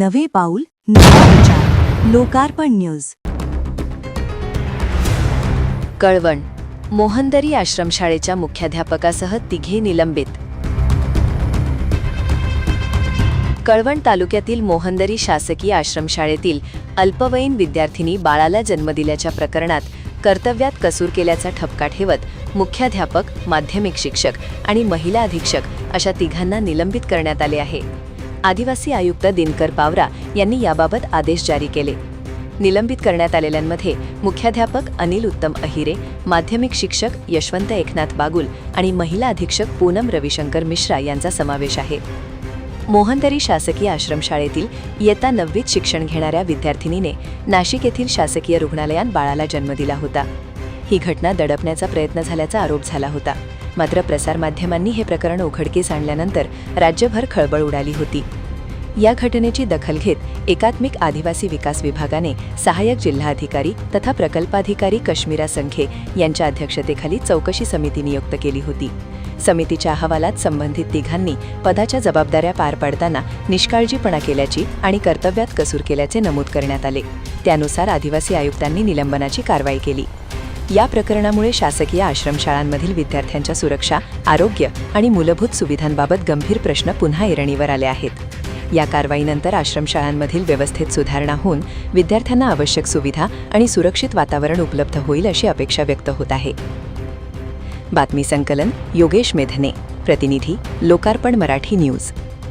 नवे पाऊल नवा विचार. लोकार्पण न्यूज. कळवण. मोहनदरी आश्रमशाळेच्या मुख्याध्यापकासह तिघे निलंबित. कळवण तालुक्यातील मोहनदरी शासकीय आश्रमशाळेतील अल्पवयीन विद्यार्थिनी बाळाला जन्म दिल्याच्या प्रकरणात कर्तव्यात कसूर केल्याचा ठपका ठेवत मुख्याध्यापक, माध्यमिक शिक्षक आणि महिला अधीक्षक अशा तिघांना निलंबित करण्यात आले आहे. आदिवासी आयुक्त दिनकर पावरा यांनी याबाबत आदेश जारी केले. निलंबित करण्यात आलेल्यांमध्ये मुख्याध्यापक अनिल उत्तम अहिरे, माध्यमिक शिक्षक यशवंत एकनाथ बागुल आणि महिला अधीक्षक पूनम रविशंकर मिश्रा यांचा समावेश आहे. मोहनदरी शासकीय आश्रमशाळेतील इयत्ता 9वीत शिक्षण घेणाऱ्या विद्यार्थिनीने नाशिक येथील शासकीय रुग्णालयात बाळाला जन्म दिला होता. ही घटना दडपण्याचा प्रयत्न झाल्याचा आरोप झाला होता. मात्र प्रसारमाध्यमांनी हे प्रकरण उघडकीस आणल्यानंतर राज्यभर खळबळ उडाली होती. या घटनेची दखल घेत एकात्मिक आदिवासी विकास विभागाने सहाय्यक जिल्हाधिकारी तथा प्रकल्पाधिकारी कश्मीरा संखे यांच्या अध्यक्षतेखाली चौकशी समिती नियुक्त केली होती. समितीच्या अहवालात संबंधित तिघांनी पदाच्या जबाबदाऱ्या पार पाडताना निष्काळजीपणा केल्याची आणि कर्तव्यात कसूर केल्याचे नमूद करण्यात आले. त्यानुसार आदिवासी आयुक्तांनी निलंबनाची कारवाई केली. या प्रकरणामुळे शासकीय आश्रमशाळांमधील विद्यार्थ्यांच्या सुरक्षा, आरोग्य आणि मूलभूत सुविधांबाबत गंभीर प्रश्न पुन्हा ऐरणीवर आले आहेत. या कारवाईनंतर आश्रमशाळांमधील व्यवस्थेत सुधारणा होऊन विद्यार्थ्यांना आवश्यक सुविधा आणि सुरक्षित वातावरण उपलब्ध होईल अशी अपेक्षा व्यक्त होत आहे. बातमी संकलन योगेश मेधने. प्रतिनिधी लोकार्पण मराठी न्यूज.